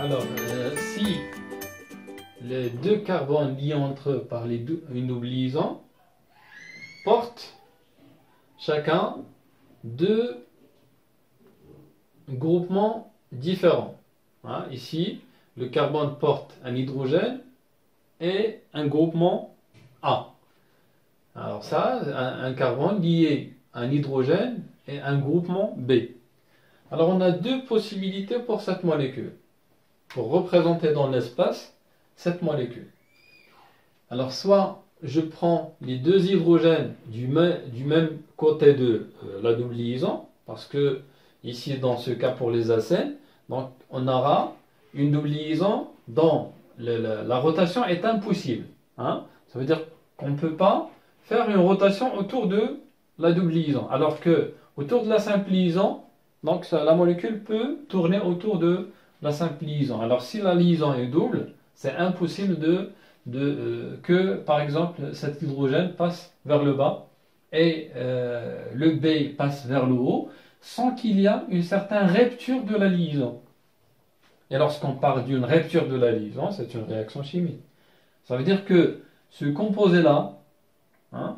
Alors, si les deux carbones liés entre eux par une double liaison portent chacun deux groupements différents. Hein, ici, le carbone porte un hydrogène et un groupement A. Alors ça, un carbone lié à un hydrogène et un groupement B. Alors on a deux possibilités pour cette molécule, pour représenter dans l'espace cette molécule. Alors soit je prends les deux hydrogènes du même côté de la double liaison, parce que ici dans ce cas pour les acènes, donc on aura une double liaison dont la rotation est impossible. Hein? Ça veut dire qu'on ne peut pas faire une rotation autour de la double liaison, alors que autour de la simple liaison, donc la molécule peut tourner autour de la simple liaison. Alors si la liaison est double, c'est impossible que, par exemple, cet hydrogène passe vers le bas et le B passe vers le haut sans qu'il y ait une certaine rupture de la liaison. Et lorsqu'on parle d'une rupture de la liaison, c'est une réaction chimique. Ça veut dire que ce composé-là, hein,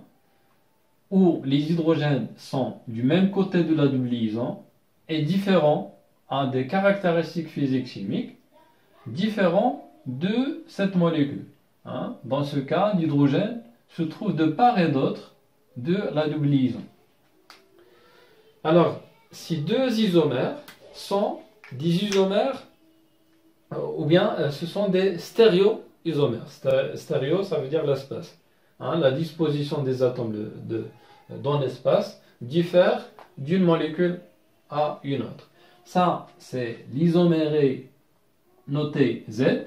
où les hydrogènes sont du même côté de la double liaison, est différent, a des caractéristiques physiques chimiques différents de cette molécule. Hein. Dans ce cas, l'hydrogène se trouve de part et d'autre de la double liaison. Alors, si deux isomères sont des isomères, ou bien ce sont des stéréoisomères. Stéréo, ça veut dire l'espace. Hein, la disposition des atomes dans l'espace diffère d'une molécule à une autre. Ça, c'est l'isoméré noté Z.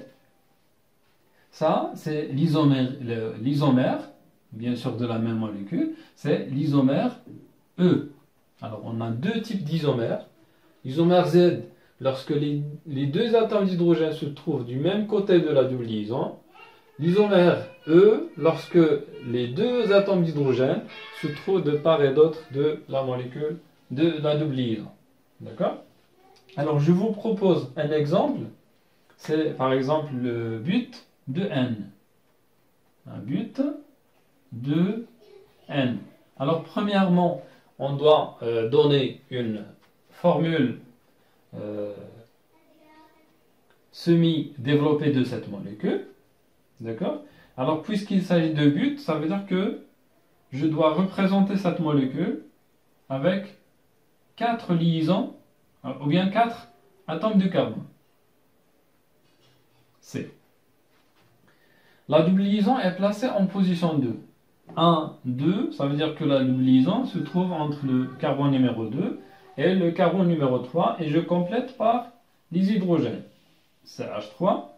Ça, c'est l'isomère, bien sûr de la même molécule, c'est l'isomère E. Alors, on a deux types d'isomères. L'isomère Z, lorsque les deux atomes d'hydrogène se trouvent du même côté de la double liaison. L'isomère E, lorsque les deux atomes d'hydrogène se trouvent de part et d'autre de la molécule de la double liaison. D'accord? Alors, je vous propose un exemple. C'est par exemple le but de N. Un but de N. Alors, premièrement, on doit donner une formule semi-développée de cette molécule. D'accord? Alors, puisqu'il s'agit de but, ça veut dire que je dois représenter cette molécule avec 4 liaisons, ou bien 4 atomes de carbone. C. La double liaison est placée en position 2. 1, 2, ça veut dire que la double liaison se trouve entre le carbone numéro 2 et le carbone numéro 3, et je complète par les hydrogènes. CH3,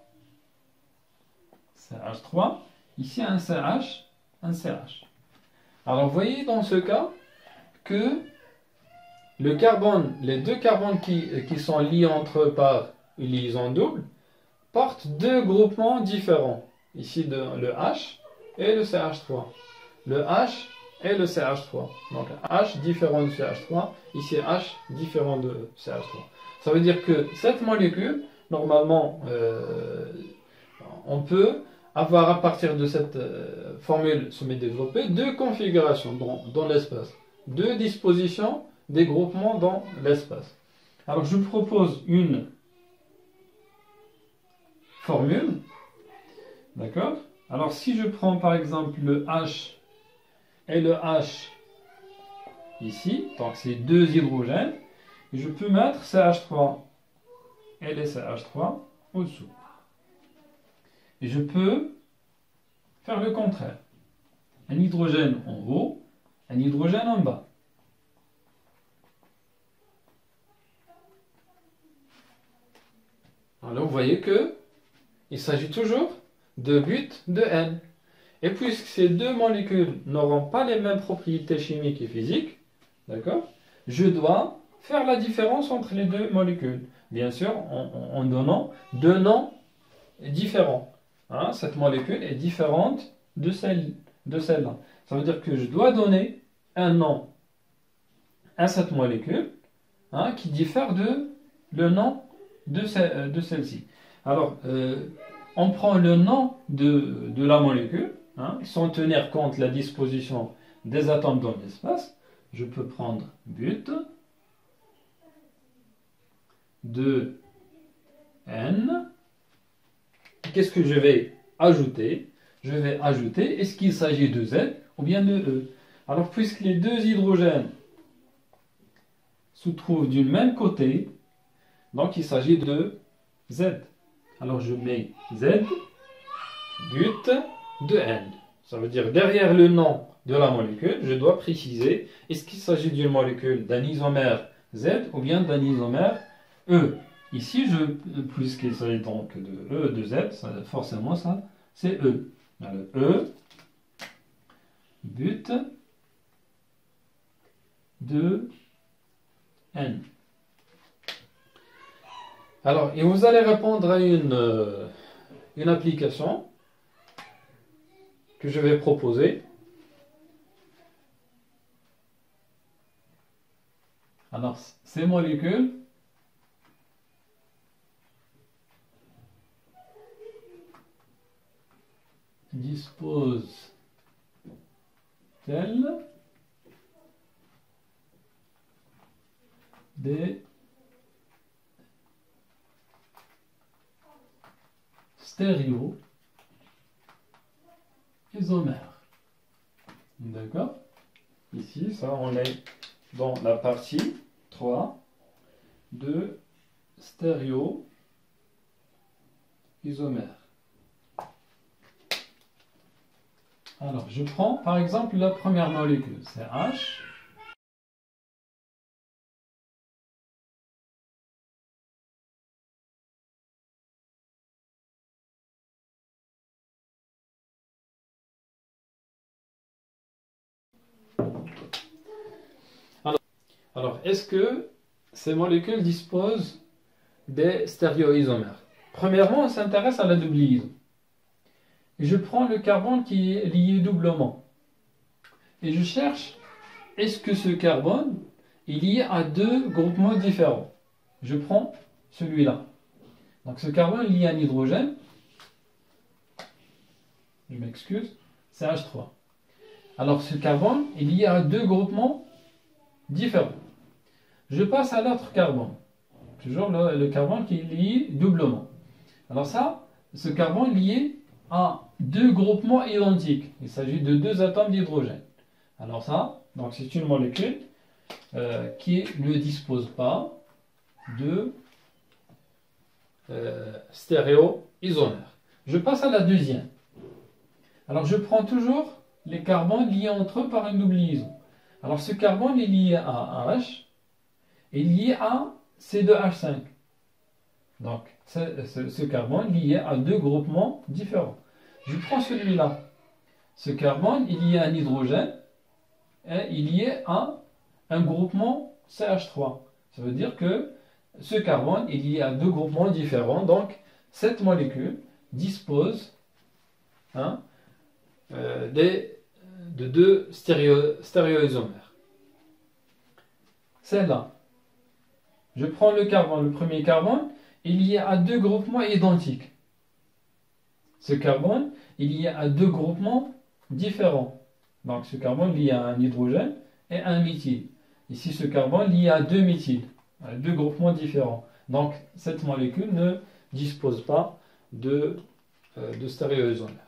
CH3, ici un CH, un CH. Alors, vous voyez dans ce cas que les deux carbones qui sont liés entre eux par une liaison double portent deux groupements différents. Ici, le H et le CH3. Le H et le CH3. Donc, H différent de CH3. Ici, H différent de CH3. Ça veut dire que cette molécule, normalement, on peut avoir à partir de cette formule semi-développée deux configurations dans l'espace. Deux dispositions des groupements dans l'espace. Alors, je propose une formule. D'accord? Alors, si je prends par exemple le H et le H ici, donc c'est deux hydrogènes, je peux mettre CH3 et les CH3 au-dessous. Et je peux faire le contraire. Un hydrogène en haut, un hydrogène en bas. Alors, vous voyez que il s'agit toujours de but de N. Et puisque ces deux molécules n'auront pas les mêmes propriétés chimiques et physiques, d'accord, je dois faire la différence entre les deux molécules. Bien sûr, en donnant deux noms différents. Hein, cette molécule est différente de celle-là. Ça veut dire que je dois donner un nom à cette molécule, hein, qui diffère de le nom de celle-ci. Alors, on prend le nom de la molécule, hein, sans tenir compte de la disposition des atomes dans l'espace. Je peux prendre but de N. Qu'est-ce que je vais ajouter? Je vais ajouter, est-ce qu'il s'agit de Z ou bien de E? Alors, puisque les deux hydrogènes se trouvent du même côté, donc il s'agit de Z. Alors, je mets Z, but de N. Ça veut dire, derrière le nom de la molécule, je dois préciser, est-ce qu'il s'agit d'une molécule d'un isomère Z ou bien d'un isomère E? Ici, puisqu'il s'agit donc de E, de Z, forcément, ça, c'est E. Alors, E, but de N. Alors, et vous allez répondre à une application que je vais proposer. Alors, ces molécules disposent-elles des stéréoisomères. D'accord? Ici, ça, on est dans la partie 3 de stéréoisomères. Alors, je prends par exemple la première molécule, c'est H. Alors, est-ce que ces molécules disposent des stéréoisomères? Premièrement, on s'intéresse à la double liaison. Et je prends le carbone qui est lié doublement. Et je cherche, est-ce que ce carbone est lié à deux groupements différents? Je prends celui-là. Donc ce carbone est lié à un hydrogène. Je m'excuse, c'est H3. Alors ce carbone est lié à deux groupements différents. Je passe à l'autre carbone. Toujours le carbone qui est lié doublement. Alors ça, ce carbone est lié à deux groupements identiques. Il s'agit de deux atomes d'hydrogène. Alors ça, donc c'est une molécule qui ne dispose pas de stéréoisomères. Je passe à la deuxième. Alors je prends toujours les carbones liés entre eux par une double liaison. Alors ce carbone est lié à H et lié à C2H5. Donc ce carbone est lié à deux groupements différents. Je prends celui-là. Ce carbone est lié à un hydrogène et il est lié à un groupement CH3. Ça veut dire que ce carbone est lié à deux groupements différents. Donc cette molécule dispose de deux stéréoisomères. Celle-là. Je prends le carbone, le premier carbone, il y a deux groupements identiques. Ce carbone, il y a deux groupements différents. Donc ce carbone lié à un hydrogène et un méthyle. Ici, ce carbone lié à deux méthyles, deux groupements différents. Donc cette molécule ne dispose pas de stéréoisomères.